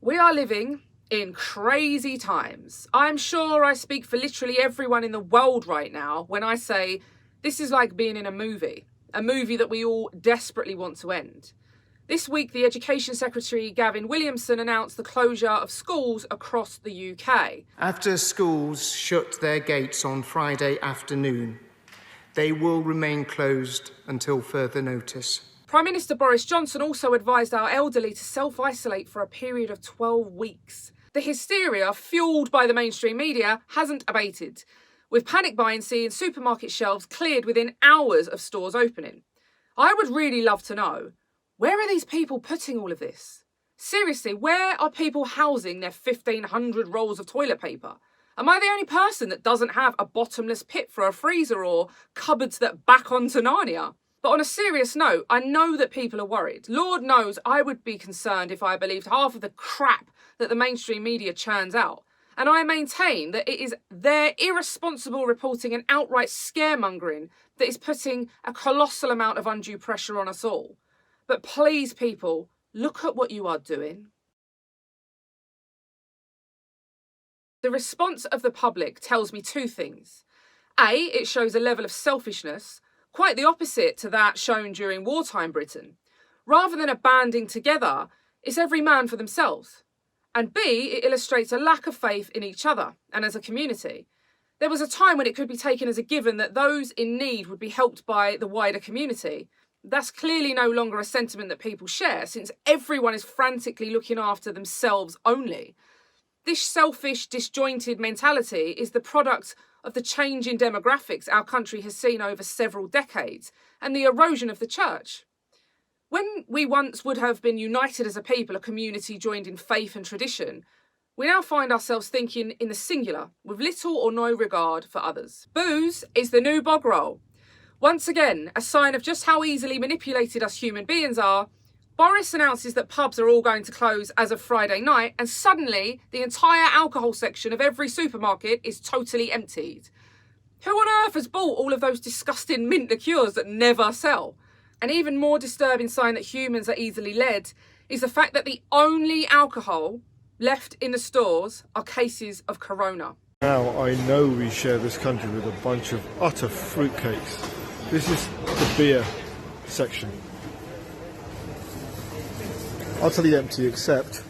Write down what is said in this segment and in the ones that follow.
We are living in crazy times. I'm sure I speak for literally everyone in the world right now when I say this is like being in a movie that we all desperately want to end. This week, the Education Secretary Gavin Williamson announced the closure of schools across the UK. After schools shut their gates on Friday afternoon, they will remain closed until further notice. Prime Minister Boris Johnson also advised our elderly to self-isolate for a period of 12 weeks. The hysteria fuelled by the mainstream media hasn't abated, with panic buying seeing supermarket shelves cleared within hours of stores opening. I would really love to know, where are these people putting all of this? Seriously, where are people housing their 1,500 rolls of toilet paper? Am I the only person that doesn't have a bottomless pit for a freezer or cupboards that back onto Narnia? But on a serious note, I know that people are worried. Lord knows I would be concerned if I believed half of the crap that the mainstream media churns out. And I maintain that it is their irresponsible reporting and outright scaremongering that is putting a colossal amount of undue pressure on us all. But please, people, look at what you are doing. The response of the public tells me two things. A, it shows a level of selfishness, quite the opposite to that shown during wartime Britain. Rather than a banding together, it's every man for themselves. And B, it illustrates a lack of faith in each other and as a community. There was a time when it could be taken as a given that those in need would be helped by the wider community. That's clearly no longer a sentiment that people share, since everyone is frantically looking after themselves only. This selfish, disjointed mentality is the product of the change in demographics our country has seen over several decades and the erosion of the church. When we once would have been united as a people, a community joined in faith and tradition, we now find ourselves thinking in the singular, with little or no regard for others. Booze is the new bog roll. Once again, a sign of just how easily manipulated us human beings are, Boris announces that pubs are all going to close as of Friday night, and suddenly the entire alcohol section of every supermarket is totally emptied. Who on earth has bought all of those disgusting mint liqueurs that never sell? An even more disturbing sign that humans are easily led is the fact that the only alcohol left in the stores are cases of corona. Now I know we share this country with a bunch of utter fruitcakes. This is the beer section. Utterly empty except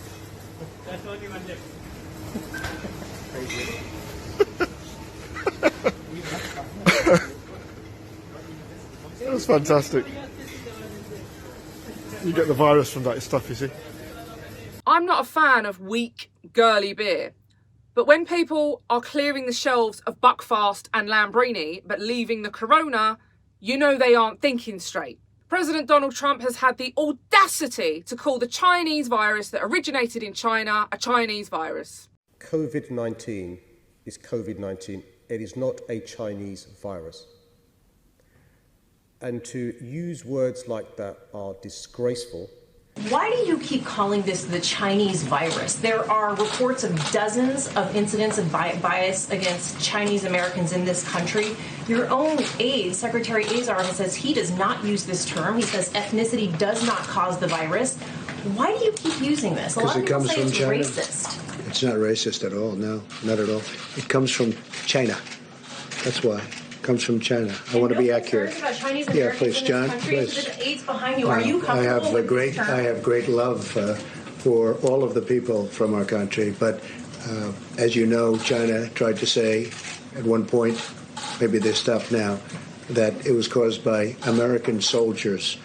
that's fantastic. You get the virus from that stuff, you see. I'm not a fan of weak, girly beer, but when people are clearing the shelves of Buckfast and Lambrini but leaving the Corona, you know they aren't thinking straight. President Donald Trump has had the audacity to call the Chinese virus that originated in China a Chinese virus. COVID-19 is COVID-19. It is not a Chinese virus. And to use words like that are disgraceful. Why do you keep calling this the Chinese virus? There are reports of dozens of incidents of bias against Chinese Americans in this country. Your own aide, Secretary Azar, says he does not use this term. He says ethnicity does not cause the virus. Why do you keep using this? A lot of people say it's racist. It's not racist at all. No, not at all. It comes from China. That's why. It comes from China. I want to be accurate. Yeah, please, John. Please. The aides behind you. Are you comfortable with this term? I have great love for all of the people from our country. But as you know, China tried to say at one point, maybe they stopped now, that it was caused by American soldiers.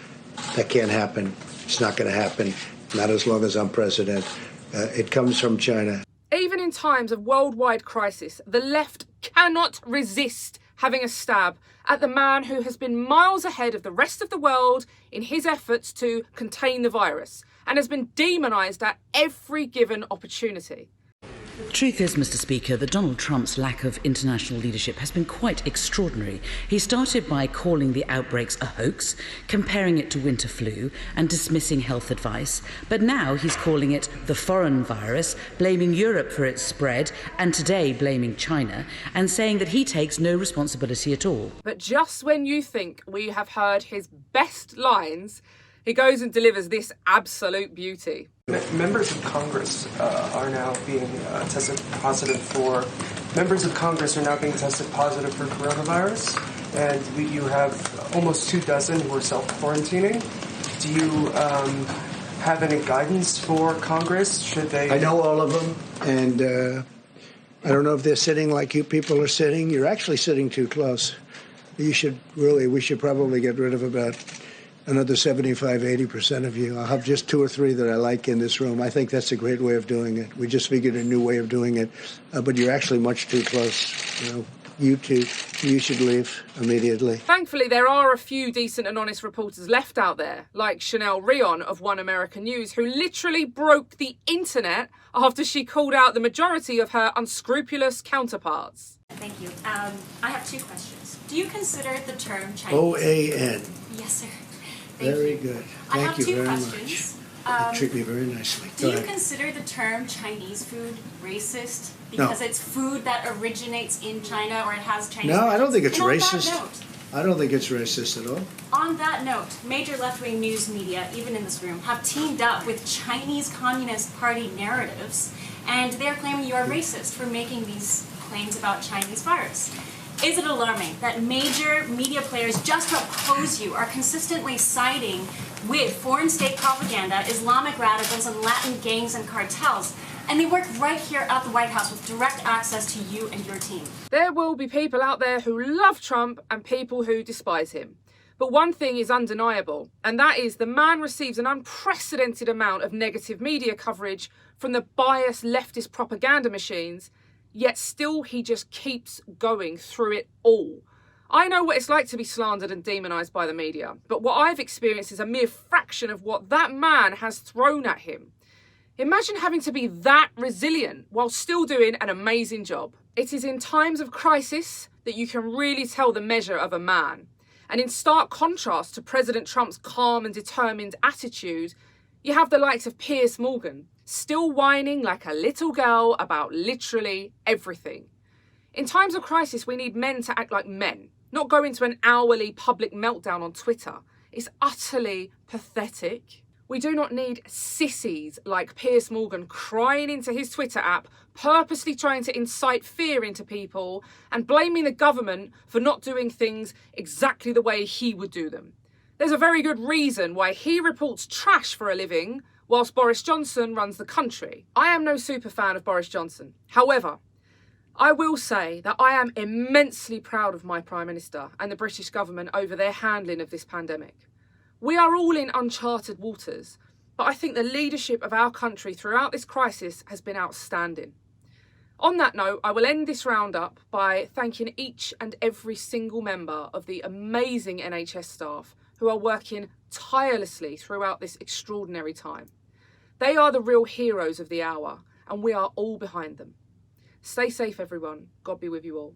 That can't happen. It's not going to happen. Not as long as I'm president. It comes from China. Even in times of worldwide crisis, the left cannot resist having a stab at the man who has been miles ahead of the rest of the world in his efforts to contain the virus and has been demonised at every given opportunity. Truth is, Mr. Speaker, that Donald Trump's lack of international leadership has been quite extraordinary. He started by calling the outbreaks a hoax, comparing it to winter flu and dismissing health advice. But now he's calling it the foreign virus, blaming Europe for its spread and today blaming China and saying that he takes no responsibility at all. But just when you think we have heard his best lines, he goes and delivers this absolute beauty. Members of Congress are now being tested positive for. Members of Congress are now being tested positive for coronavirus, and you have almost 24 who are self-quarantining. Do you have any guidance for Congress? Should they? I know all of them, and I don't know if they're sitting like you people are sitting. You're actually sitting too close. We should probably get rid of about another 75, 80% of you. I'll have just 2 or 3 that I like in this room. I think that's a great way of doing it. We just figured a new way of doing it, but you're actually much too close. You know, you should leave immediately. Thankfully, there are a few decent and honest reporters left out there, like Chanel Rion of One American News, who literally broke the internet after she called out the majority of her unscrupulous counterparts. Thank you. I have 2 questions. Do you consider the term Chinese... OAN. Yes, sir. Very good. Thank you very questions. much. You treat me very nicely. Do you consider the term Chinese food racist because it's food that originates in China or it has Chinese... No, I don't think it's and racist. On that note, I don't think it's racist at all. On that note, major left-wing news media, even in this room, have teamed up with Chinese Communist Party narratives, and they're claiming you are racist for making these claims about Chinese virus. Is it alarming that major media players just to oppose you are consistently siding with foreign state propaganda, Islamic radicals, and Latin gangs and cartels? And they work right here at the White House with direct access to you and your team. There will be people out there who love Trump and people who despise him. But one thing is undeniable, and that is the man receives an unprecedented amount of negative media coverage from the biased leftist propaganda machines, yet still he just keeps going through it all. I know what it's like to be slandered and demonised by the media, but what I've experienced is a mere fraction of what that man has thrown at him. Imagine having to be that resilient while still doing an amazing job. It is in times of crisis that you can really tell the measure of a man. And in stark contrast to President Trump's calm and determined attitude, you have the likes of Piers Morgan, still whining like a little girl about literally everything. In times of crisis, we need men to act like men, not go into an hourly public meltdown on Twitter. It's utterly pathetic. We do not need sissies like Piers Morgan crying into his Twitter app, purposely trying to incite fear into people and blaming the government for not doing things exactly the way he would do them. There's a very good reason why he reports trash for a living whilst Boris Johnson runs the country. I am no super fan of Boris Johnson. However, I will say that I am immensely proud of my Prime Minister and the British government over their handling of this pandemic. We are all in uncharted waters, but I think the leadership of our country throughout this crisis has been outstanding. On that note, I will end this roundup by thanking each and every single member of the amazing NHS staff who are working tirelessly throughout this extraordinary time. They are the real heroes of the hour, and we are all behind them. Stay safe, everyone. God be with you all.